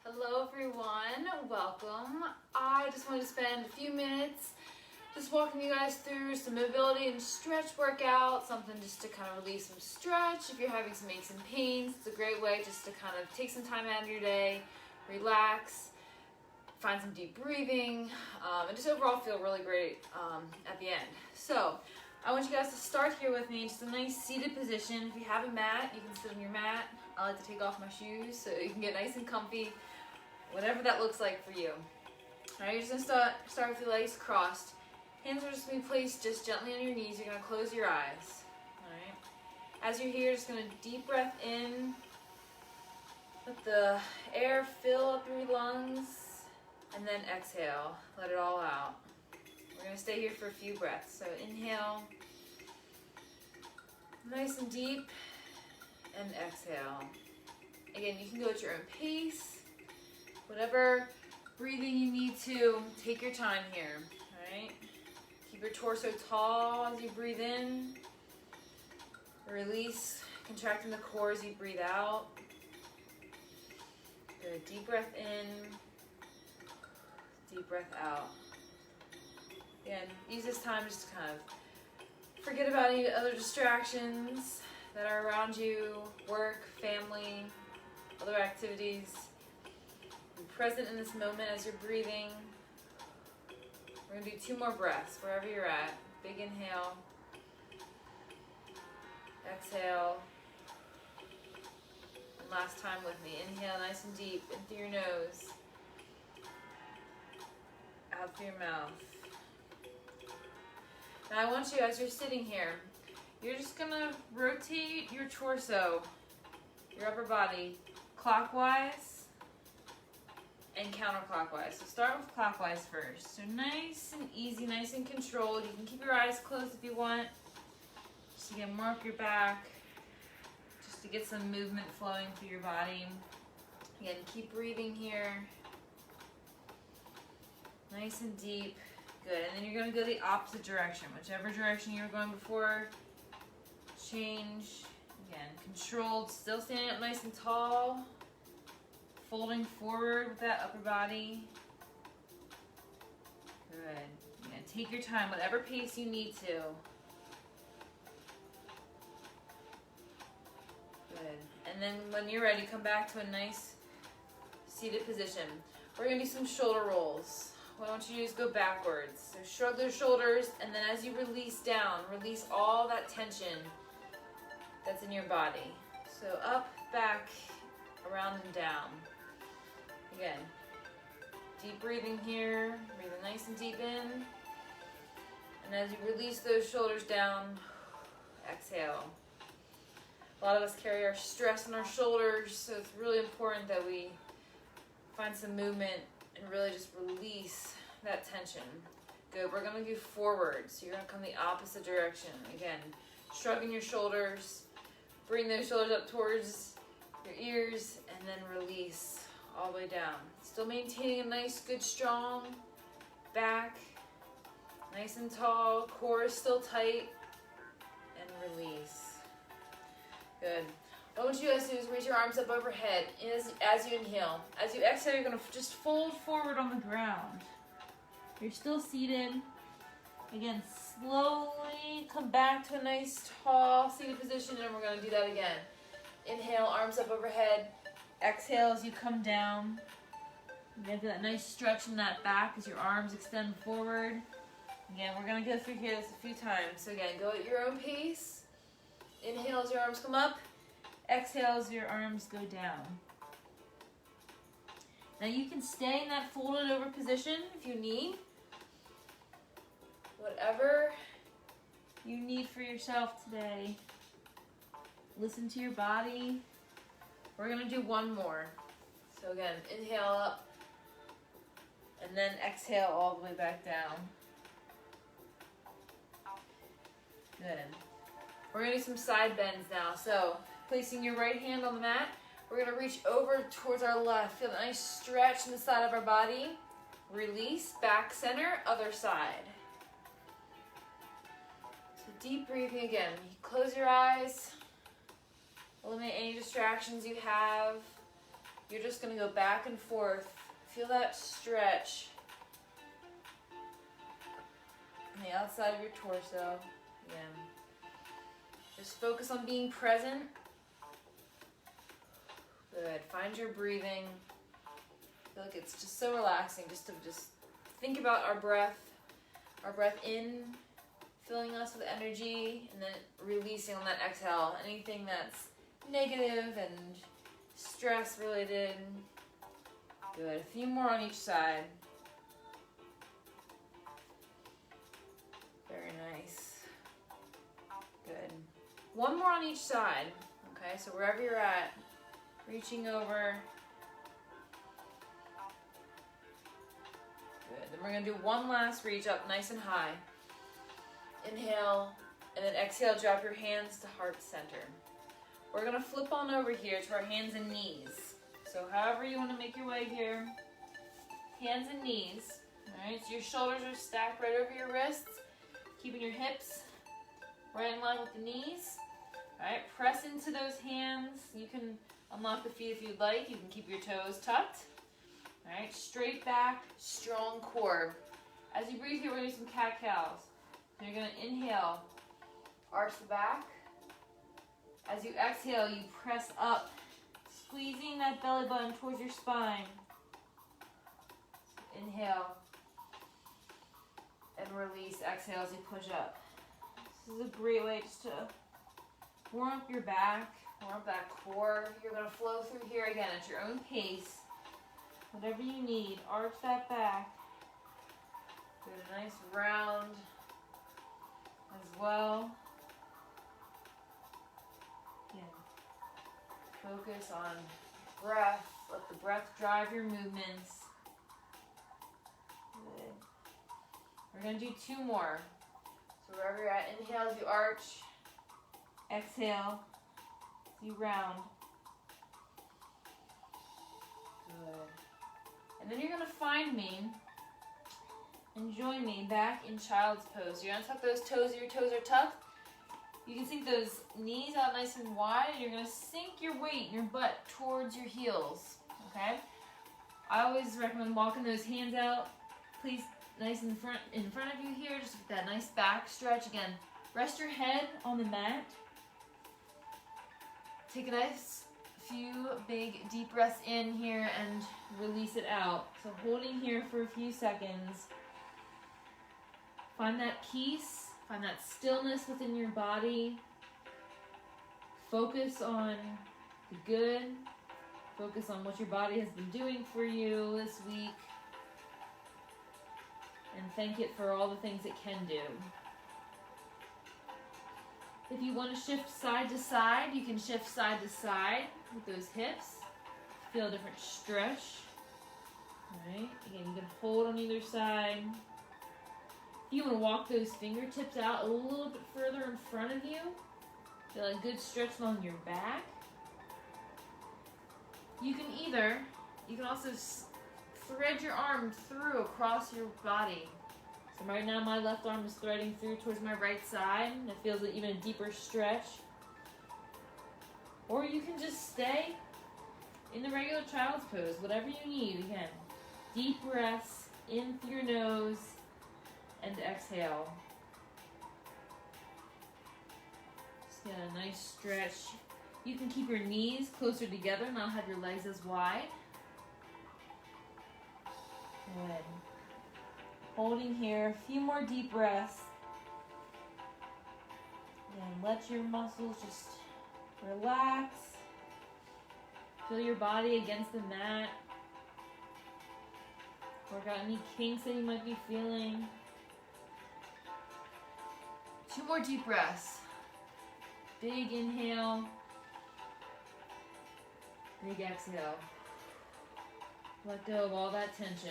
Hello everyone, welcome. I just wanted to spend a few minutes just walking you guys through some mobility and stretch workout, something just to kind of release some stretch. If you're having some aches and pains, it's a great way just to kind of take some time out of your day, relax, find some deep breathing, and just overall feel really great at the end. So I want you guys to start here with me, just a nice seated position. If you have a mat, you can sit on your mat. I like to take off my shoes so you can get nice and comfy, whatever that looks like for you. All right, you're just gonna start with your legs crossed. Hands are just gonna be placed just gently on your knees. You're gonna close your eyes. All right. As you're here, just gonna deep breath in. Let the air fill up your lungs, and then exhale. Let it all out. We're gonna stay here for a few breaths. So inhale, nice and deep, and exhale. Again, you can go at your own pace. Whatever breathing you need to, take your time here, all right? Keep your torso tall as you breathe in. Release, contracting the core as you breathe out. Good, deep breath in, deep breath out. Again, use this time just to kind of forget about any other distractions that are around you, work, family, other activities. Be present in this moment as you're breathing. We're going to do 2 more breaths wherever you're at. Big inhale. Exhale. And last time with me. Inhale nice and deep in through your nose. Out through your mouth. Now I want you, as you're sitting here, you're just going to rotate your torso, your upper body, clockwise and counterclockwise. So start with clockwise first. So nice and easy, nice and controlled. You can keep your eyes closed if you want. Just again, work your back, just to get some movement flowing through your body. Again, keep breathing here. Nice and deep. Good, and then you're going to go the opposite direction. Whichever direction you were going before, change. Again, controlled, still standing up nice and tall. Folding forward with that upper body. Good. Again, take your time, whatever pace you need to. Good. And then when you're ready, come back to a nice seated position. We're going to do some shoulder rolls. What I want you to do is go backwards. So shrug those shoulders, and then as you release down, release all that tension that's in your body. So up, back, around and down. Again, deep breathing here. Breathing nice and deep in. And as you release those shoulders down, exhale. A lot of us carry our stress on our shoulders, so it's really important that we find some movement and really just release that tension. Good, we're gonna go forward, so you're gonna come the opposite direction. Again, shrugging your shoulders, bring those shoulders up towards your ears, and then release all the way down. Still maintaining a nice, good, strong back, nice and tall, core is still tight, and release. Good. What I want you guys to do is raise your arms up overhead as you inhale. As you exhale, you're going to just fold forward on the ground. You're still seated. Again, slowly come back to a nice, tall, seated position, and we're going to do that again. Inhale, arms up overhead. Exhale as you come down. You get that nice stretch in that back as your arms extend forward. Again, we're going to go through here this a few times. So again, go at your own pace. Inhale as your arms come up. Exhale as your arms go down. Now you can stay in that folded over position if you need. Whatever you need for yourself today. Listen to your body. We're going to do 1 more. So again, inhale up. And then exhale all the way back down. Good. We're going to do some side bends now. So placing your right hand on the mat, we're going to reach over towards our left. Feel a nice stretch in the side of our body. Release, back center, other side. So deep breathing again. You close your eyes. Eliminate any distractions you have. you're just gonna go back and forth. Feel that stretch on the outside of your torso. Again, just focus on being present. Good, find your breathing. I feel like it's just so relaxing just to think about our breath in, filling us with energy, and then releasing on that exhale anything that's negative and stress related. Good, a few more on each side. Very nice. Good. One more on each side. Okay, so wherever you're at, reaching over. Good, then we're gonna do one last reach up nice and high. Inhale, and then exhale, drop your hands to heart center. We're gonna flip on over here to our hands and knees. So however you wanna make your way here, hands and knees. All right, so your shoulders are stacked right over your wrists, keeping your hips right in line with the knees. All right, press into those hands. You can unlock the feet if you'd like. You can keep your toes tucked. All right, straight back, strong core. As you breathe here, we're gonna do some cat-cows. So you're gonna inhale, arch the back. As you exhale, you press up, squeezing that belly button towards your spine. Inhale, and release, exhale as you push up. This is a great way just to warm up your back, warm up that core. You're gonna flow through here again at your own pace. Whatever you need, arch that back. Get a nice round as well. Again, focus on breath. Let the breath drive your movements. Good. We're gonna do two more. So wherever you're at, inhale as you arch. Exhale as you round. Good. And then you're gonna find me and join me back in child's pose. You're gonna tuck those toes, your toes are tucked. You can sink those knees out nice and wide, and you're gonna sink your weight, your butt towards your heels, okay? I always recommend walking those hands out, please, nice in front of you here, just with that nice back stretch. Again, rest your head on the mat. Take a nice few big deep breaths in here and release it out. So holding here for a few seconds. Find that peace, find that stillness within your body. Focus on the good. Focus on what your body has been doing for you this week. And thank it for all the things it can do. If you want to shift side to side, you can shift side to side with those hips. Feel a different stretch. All right, again, you can hold on either side. If you want to walk those fingertips out a little bit further in front of you, feel a good stretch along your back. You can also thread your arm through across your body. So right now my left arm is threading through towards my right side. It feels like even a deeper stretch. Or you can just stay in the regular child's pose, whatever you need. Again, deep breaths in through your nose and exhale. Just get a nice stretch. You can keep your knees closer together, not have your legs as wide. Good. Holding here, a few more deep breaths. And let your muscles just relax. Feel your body against the mat. Work out any kinks that you might be feeling. Two more deep breaths. Big inhale. Big exhale. Let go of all that tension.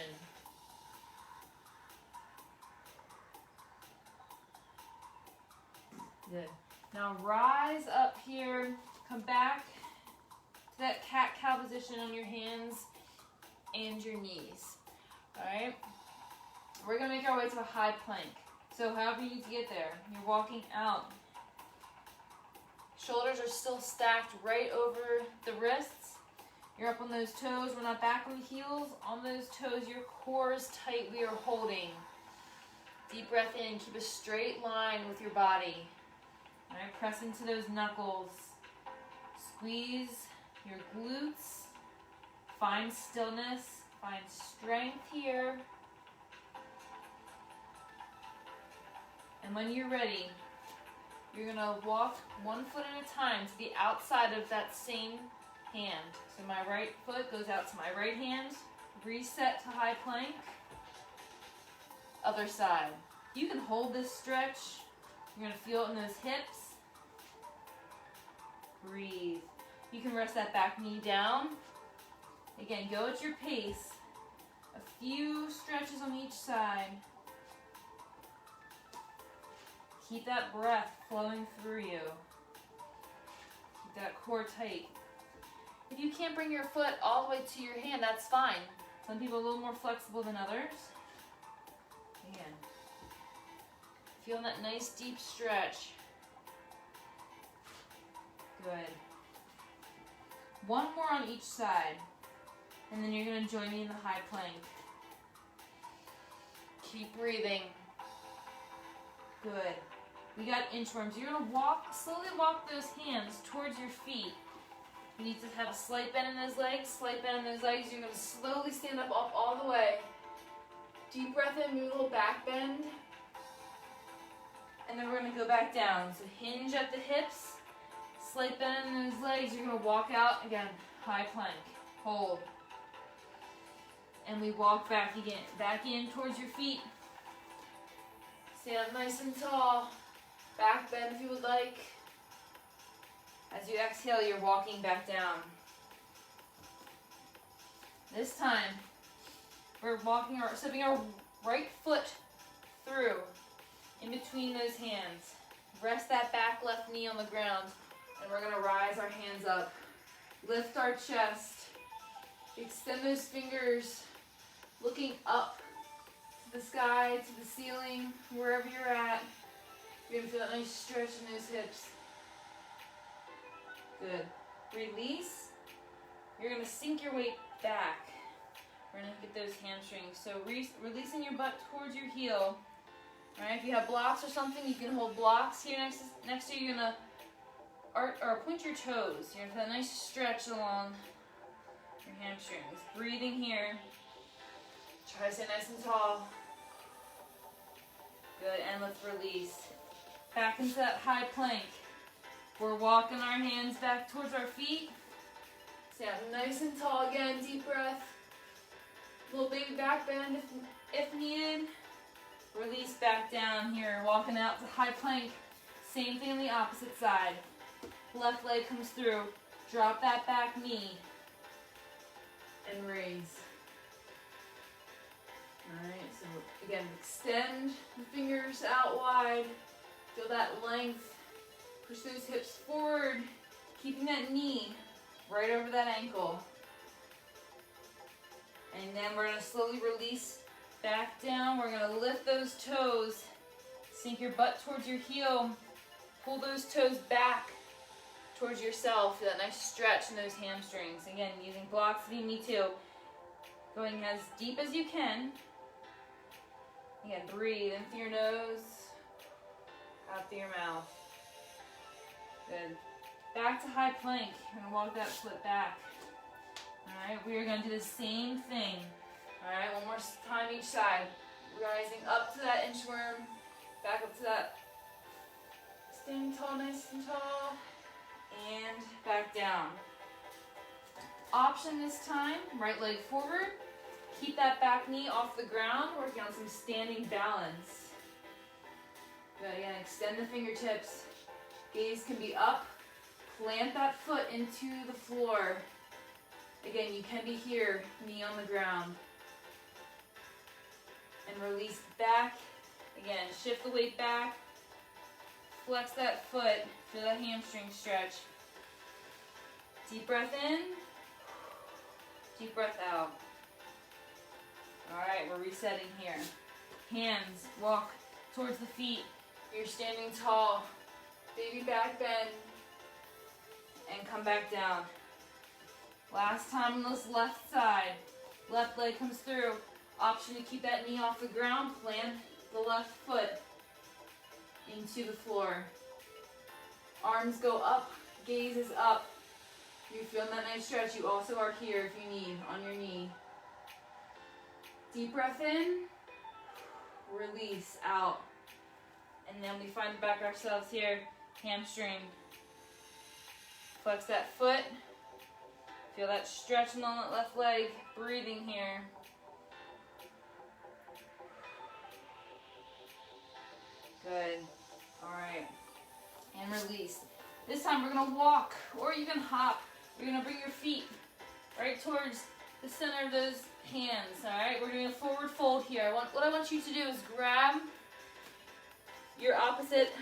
Good. Now rise up here. Come back to that cat-cow position on your hands and your knees. Alright? We're going to make our way to a high plank. So however you need to get there, you're walking out. Shoulders are still stacked right over the wrists. You're up on those toes. We're not back on the heels. On those toes, your core is tight. We are holding. Deep breath in. Keep a straight line with your body. All right, press into those knuckles. Squeeze your glutes. Find stillness. Find strength here. And when you're ready, you're going to walk one foot at a time to the outside of that same hand. So my right foot goes out to my right hand. Reset to high plank. Other side. You can hold this stretch. You're going to feel it in those hips. Breathe. You can rest that back knee down. Again, go at your pace. A few stretches on each side. Keep that breath flowing through you. Keep that core tight. If you can't bring your foot all the way to your hand, that's fine. Some people are a little more flexible than others. Again, feeling that nice deep stretch. Good. One more on each side, and then you're going to join me in the high plank. Keep breathing. Good. We got inchworms. You're going to slowly walk those hands towards your feet. You need to have a slight bend in those legs, slight bend in those legs. You're going to slowly stand up all the way. Deep breath in, move a little back bend. And then we're going to go back down. So hinge at the hips, slight bend in those legs. You're going to walk out, again, high plank. Hold. And we walk back again, back in towards your feet. Stand up nice and tall. Back bend if you would like. As you exhale, you're walking back down. This time, we're stepping our right foot through, in between those hands. Rest that back left knee on the ground, and we're gonna rise our hands up. Lift our chest. Extend those fingers, looking up to the sky, to the ceiling, wherever you're at. You're gonna feel that nice stretch in those hips. Good. Release. You're going to sink your weight back. We're going to get those hamstrings. So releasing your butt towards your heel. All right. If you have blocks or something, you can hold blocks here next to you. You're going to point your toes. You're going to feel a nice stretch along your hamstrings. Breathing here. Try to stay nice and tall. Good. And let's release. Back into that high plank. We're walking our hands back towards our feet. Stand nice and tall again. Deep breath. Little baby back bend if needed. Release back down here. Walking out to high plank. Same thing on the opposite side. Left leg comes through. Drop that back knee. And raise. Alright, so again, extend the fingers out wide. Feel that length. Push those hips forward, keeping that knee right over that ankle. And then we're going to slowly release back down. We're going to lift those toes. Sink your butt towards your heel. Pull those toes back towards yourself. Feel that nice stretch in those hamstrings. Again, using blocks if you need to. Going as deep as you can. Again, breathe in through your nose, out through your mouth. Good. Back to high plank. You're going to walk that foot back. Alright, we are going to do the same thing. Alright, one more time each side. Rising up to that inchworm. Back up to that. Standing tall, nice and tall. And back down. Option this time, right leg forward. Keep that back knee off the ground, working on some standing balance. Good, again, extend the fingertips. Gaze can be up. Plant that foot into the floor. Again, you can be here, knee on the ground. And release back. Again, shift the weight back. Flex that foot. Feel that hamstring stretch. Deep breath in. Deep breath out. Alright, we're resetting here. Hands walk towards the feet. You're standing tall. Baby back bend. And come back down. Last time on this left side. Left leg comes through. Option to keep that knee off the ground. Plant the left foot into the floor. Arms go up, gaze is up. You're feeling that nice stretch. You also are here if you need, on your knee. Deep breath in, release out. And then we find back ourselves here, hamstring. Flex that foot. Feel that stretching on that left leg. Breathing here. Good. All right. And release. This time we're going to walk or you can hop. You're going to bring your feet right towards the center of those hands. All right. We're doing a forward fold here. What I want you to do is grab your opposite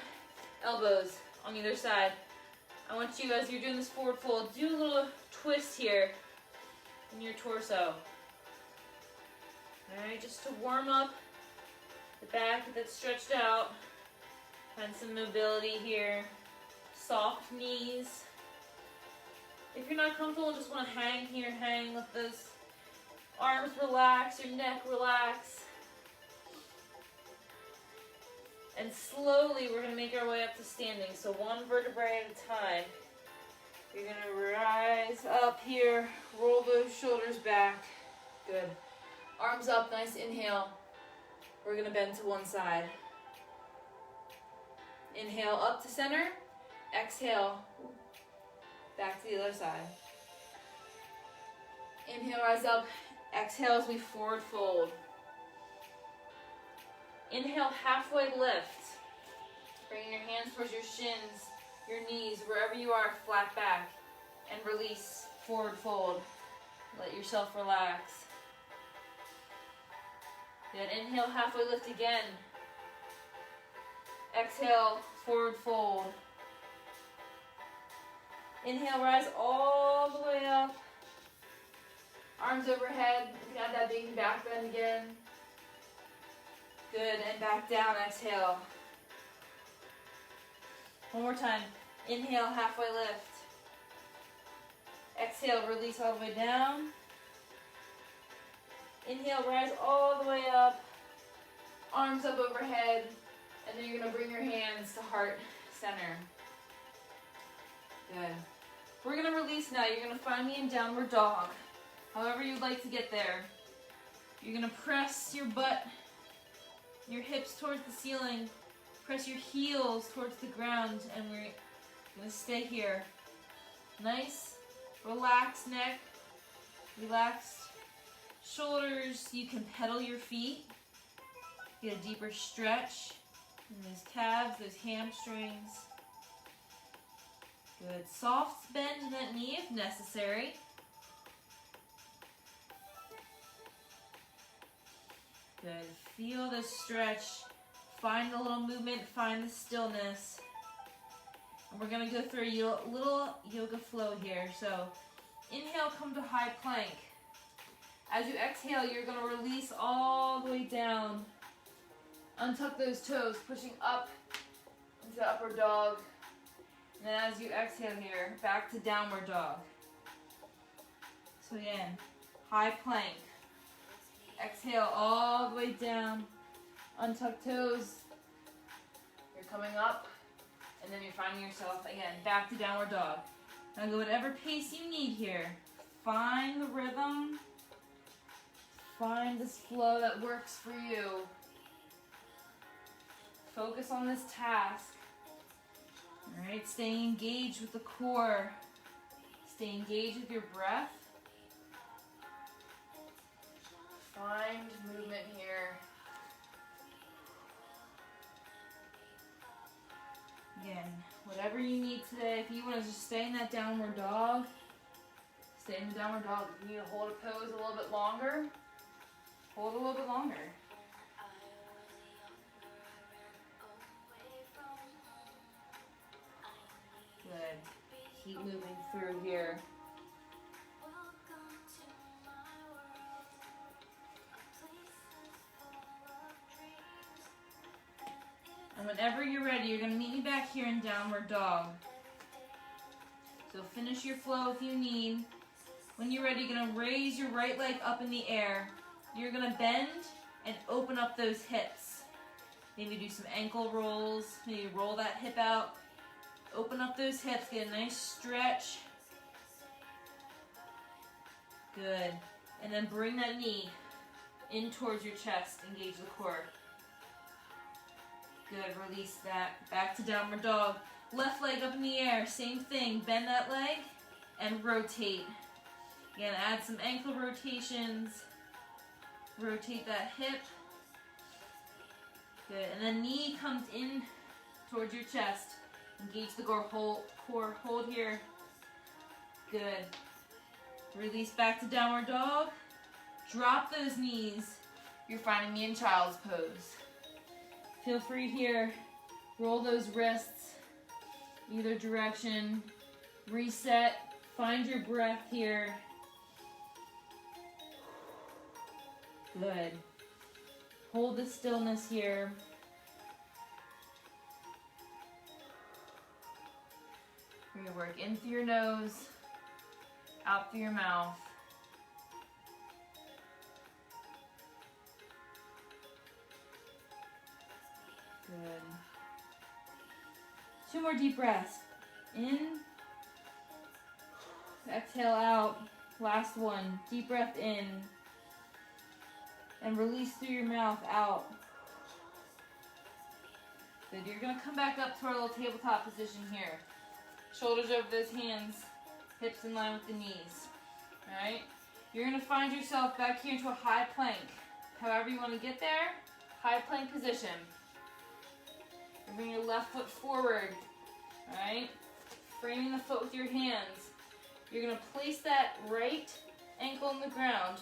elbows on either side. I want you, as you're doing this forward fold, do a little twist here in your torso. Alright, just to warm up the back that's stretched out. Find some mobility here. Soft knees. If you're not comfortable, just want to hang here, hang. Let those arms relax, your neck relax. And slowly we're going to make our way up to standing. So one vertebrae at a time. You're going to rise up here. Roll those shoulders back. Good. Arms up, nice inhale. We're going to bend to one side. Inhale up to center. Exhale. Back to the other side. Inhale, rise up. Exhale as we forward fold. Inhale, halfway lift. Bringing your hands towards your shins, your knees, wherever you are, flat back. And release, forward fold. Let yourself relax. Good, inhale, halfway lift again. Exhale, forward fold. Inhale, rise all the way up. Arms overhead, if you have that big back bend again. Good, and back down, exhale. One more time. Inhale, halfway lift. Exhale, release all the way down. Inhale, rise all the way up. Arms up overhead. And then you're going to bring your hands to heart center. Good. We're going to release now. You're going to find me in downward dog. However you'd like to get there. You're going to press your butt, your hips towards the ceiling. Press your heels towards the ground, and we're going to stay here. Nice, relaxed neck, relaxed shoulders. You can pedal your feet. Get a deeper stretch in those calves, those hamstrings. Good. Soft bend in that knee if necessary. Good. Feel the stretch. Find the little movement. Find the stillness. And we're going to go through a little yoga flow here. So inhale, come to high plank. As you exhale, you're going to release all the way down. Untuck those toes, pushing up into upper dog. And then as you exhale here, back to downward dog. So again, high plank. Exhale all the way down. Untuck toes. You're coming up. And then you're finding yourself, again, back to downward dog. Now go whatever pace you need here. Find the rhythm. Find this flow that works for you. Focus on this task. All right, stay engaged with the core. Stay engaged with your breath. Find movement here. Again, whatever you need today. If you want to just stay in that downward dog, stay in the downward dog. If you need to hold a pose a little bit longer, hold a little bit longer. Good. Keep moving through here. And whenever you're ready, you're going to meet me back here in downward dog. So finish your flow if you need. When you're ready, you're gonna raise your right leg up in the air. You're gonna bend and open up those hips. Maybe do some ankle rolls, maybe roll that hip out. Open up those hips, get a nice stretch. Good. And then bring that knee in towards your chest, engage the core. Good, release that. Back to downward dog. Left leg up in the air, same thing. Bend that leg and rotate. Again, add some ankle rotations. Rotate that hip. Good, and then knee comes in towards your chest. Engage the core, hold here. Good. Release back to downward dog. Drop those knees. You're finding me in child's pose. Feel free here. Roll those wrists either direction. Reset. Find your breath here. Good. Hold the stillness here. We're going to work in through your nose, out through your mouth. Good. 2 more deep breaths. In. Exhale out. Last one. Deep breath in. And release through your mouth out. Good. You're going to come back up to our little tabletop position here. Shoulders over those hands. Hips in line with the knees. Alright? You're going to find yourself back here into a high plank. However you want to get there, high plank position. And bring your left foot forward. Alright? Framing the foot with your hands. You're going to place that right ankle on the ground.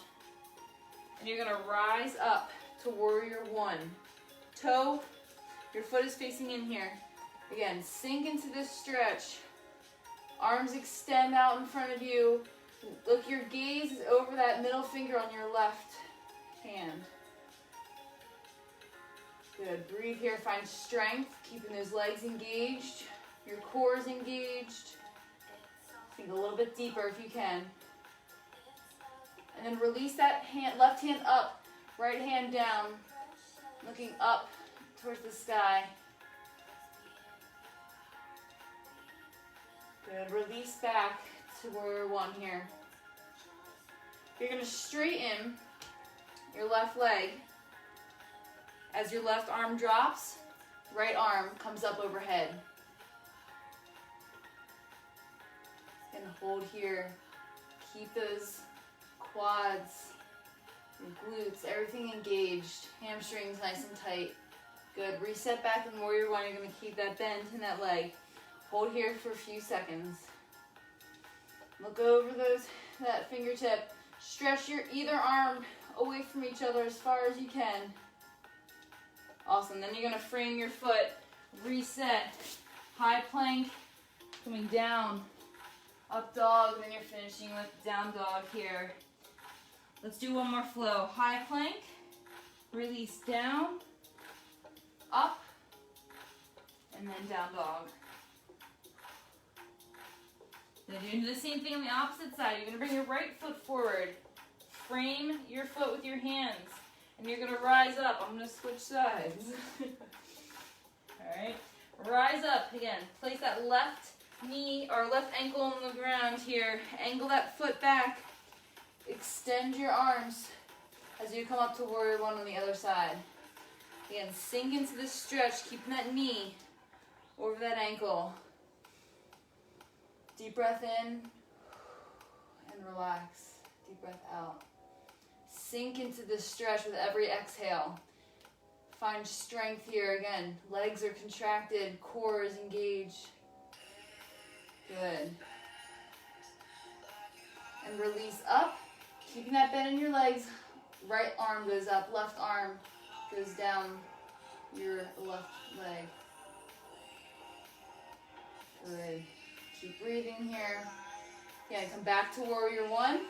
And you're going to rise up to warrior one. Toe, your foot is facing in here. Again, sink into this stretch. Arms extend out in front of you. Look, your gaze is over that middle finger on your left hand. Good. Breathe here. Find strength. Keeping those legs engaged. Your core is engaged. Think a little bit deeper if you can. And then release that hand, left hand up, right hand down, looking up towards the sky. Good. Release back to warrior one here. You're going to straighten your left leg. As your left arm drops, right arm comes up overhead. And hold here. Keep those quads, your glutes, everything engaged. Hamstrings nice and tight. Good. Reset back in warrior one. You're going to keep that bend in that leg. Hold here for a few seconds. Look over that fingertip. Stretch your either arm away from each other as far as you can. Awesome. Then you're going to frame your foot. Reset. High plank. Coming down. Up dog. Then you're finishing with down dog here. Let's do one more flow. High plank. Release down. Up. And then down dog. Then you're going to do the same thing on the opposite side. You're going to bring your right foot forward. Frame your foot with your hands. And you're going to rise up. I'm going to switch sides. Alright. Rise up again. Place that left knee or left ankle on the ground here. Angle that foot back. Extend your arms as you come up to warrior one on the other side. Again, sink into this stretch. Keeping that knee over that ankle. Deep breath in and relax. Deep breath out. Sink into this stretch with every exhale. Find strength here again. Legs are contracted, core is engaged. Good. And release up. Keeping that bend in your legs. Right arm goes up, left arm goes down your left leg. Good. Keep breathing here. Again, come back to warrior one.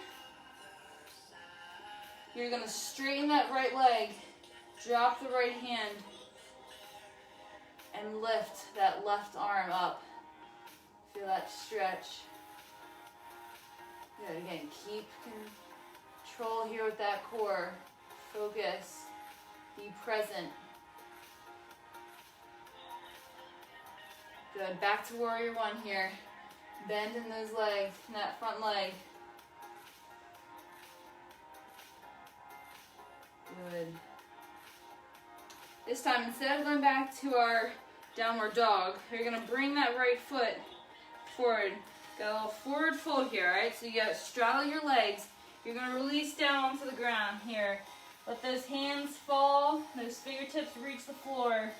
You're going to straighten that right leg. Drop the right hand. And lift that left arm up. Feel that stretch. Good, again, keep control here with that core. Focus, be present. Good, back to warrior one here. Bend in those legs, in that front leg. Good. This time, instead of going back to our downward dog, you're gonna bring that right foot forward. Got a little forward fold here, alright? So you gotta straddle your legs. You're gonna release down onto the ground here. Let those hands fall, those fingertips reach the floor.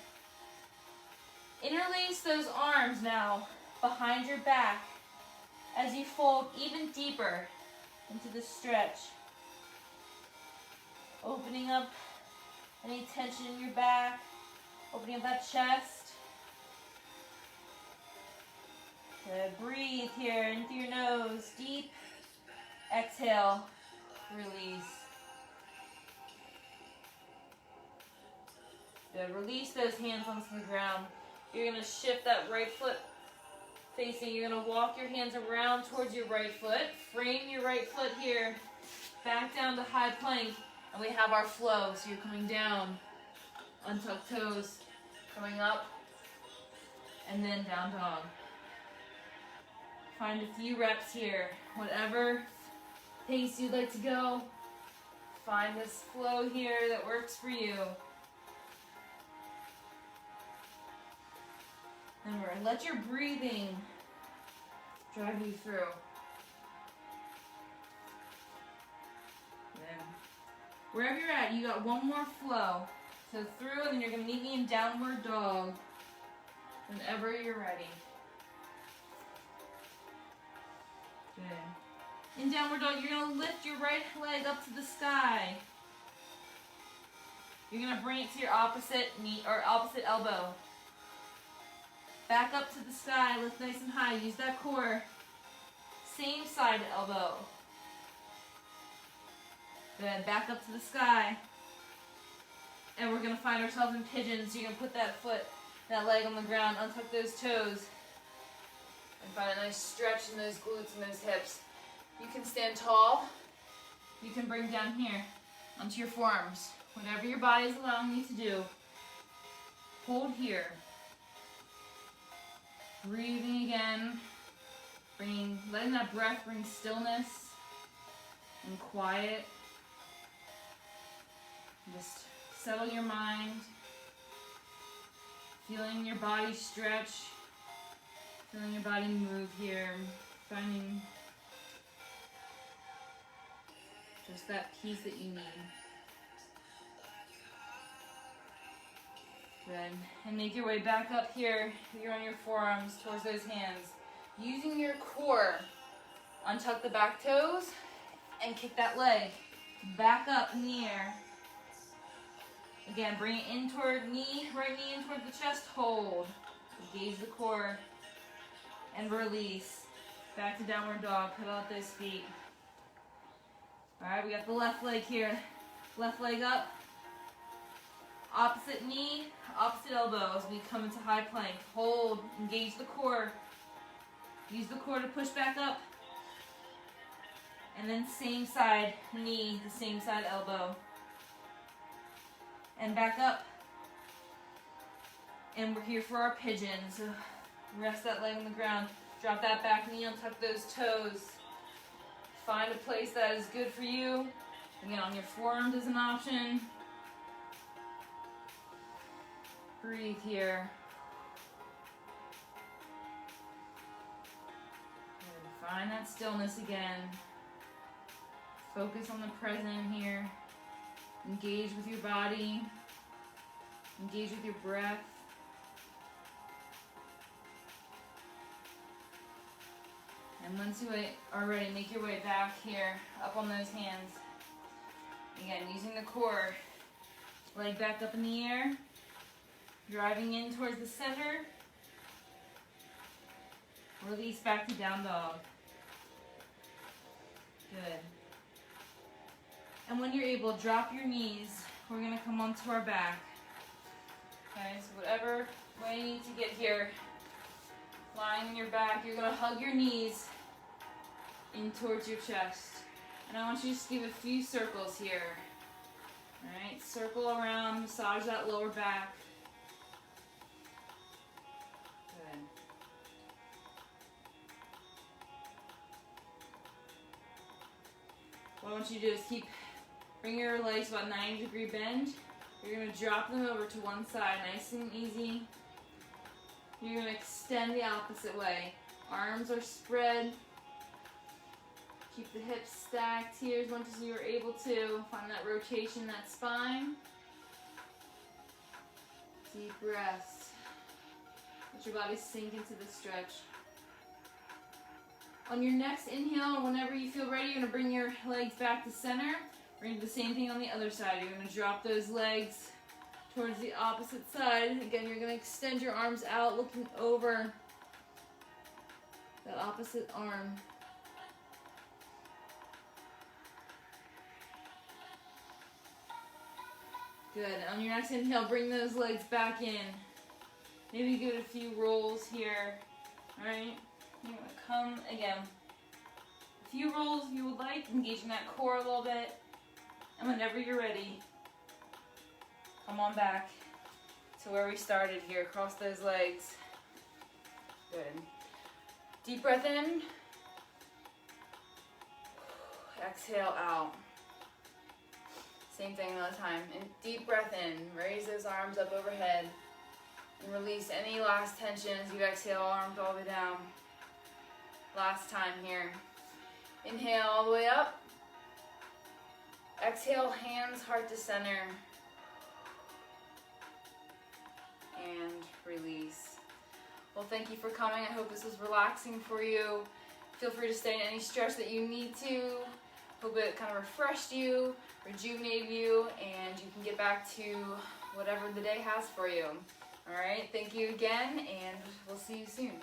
Interlace those arms now behind your back as you fold even deeper into the stretch. Opening up any tension in your back, opening up that chest. Good. Breathe here in through your nose, deep. Exhale, release. Good. Release those hands onto the ground. You're going to shift that right foot facing. You're going to walk your hands around towards your right foot. Frame your right foot here. Back down to high plank. And we have our flow. So you're coming down, untuck toes, coming up, and then down dog. Find a few reps here. Whatever pace you'd like to go, find this flow here that works for you. Remember, let your breathing drive you through. Then, wherever you're at, you got one more flow. So through, and then you're going to meet me in downward dog whenever you're ready. Good. In downward dog, you're going to lift your right leg up to the sky. You're going to bring it to your opposite knee or opposite elbow. Back up to the sky, lift nice and high. Use that core. Same side elbow. Good. Back up to the sky. And we're going to find ourselves in pigeons. So you're going to put that foot, that leg on the ground, untuck those toes. And find a nice stretch in those glutes and those hips. You can stand tall. You can bring down here onto your forearms. Whatever your body is allowing you to do. Hold here. Breathing again. Letting that breath bring stillness and quiet. Just settle your mind. Feeling your body stretch. Feeling your body move here, finding just that peace that you need. Good. And make your way back up here. You're on your forearms towards those hands. Using your core, untuck the back toes and kick that leg back up in the air. Again, bring it in toward right knee in toward the chest. Hold. Engage the core. And release. Back to downward dog. Pedal out those feet. Alright, we got the left leg here. Left leg up. Opposite knee, opposite elbow as we come into high plank. Hold. Engage the core. Use the core to push back up. And then same side knee, the same side elbow. And back up. And we're here for our pigeon. So rest that leg on the ground. Drop that back knee, untuck those toes. Find a place that is good for you. Again, on your forearms is an option. Breathe here. And find that stillness again. Focus on the present here. Engage with your body. Engage with your breath. And once you are ready, make your way back here, up on those hands. Again, using the core. Leg back up in the air. Driving in towards the center. Release back to down dog. Good. And when you're able, drop your knees. We're going to come onto our back. Okay, so whatever way you need to get here, lying on your back, you're going to hug your knees. in towards your chest. And I want you to just give a few circles here. Alright, circle around, massage that lower back. Good. What I want you to do is bring your legs about 90-degree bend. You're going to drop them over to one side, nice and easy. You're going to extend the opposite way. Arms are spread. Keep the hips stacked here as much as you are able to. Find that rotation, that spine. Deep breaths. Let your body sink into the stretch. On your next inhale, whenever you feel ready, you're going to bring your legs back to center. We're going to do the same thing on the other side. You're going to drop those legs towards the opposite side. Again, you're going to extend your arms out, looking over that opposite arm. Good. On your next inhale, bring those legs back in. Maybe give it a few rolls here. Alright? You're going to come again. A few rolls if you would like, engaging that core a little bit. And whenever you're ready, come on back to where we started here. Cross those legs. Good. Deep breath in. Exhale out. Same thing another time. And deep breath in. Raise those arms up overhead. And release any last tension as you exhale, arms all the way down. Last time here. Inhale all the way up. Exhale, hands, heart to center. And release. Well, thank you for coming. I hope this was relaxing for you. Feel free to stay in any stretch that you need to. Hope it kind of refreshed you, rejuvenated you, and you can get back to whatever the day has for you. All right, thank you again, and we'll see you soon.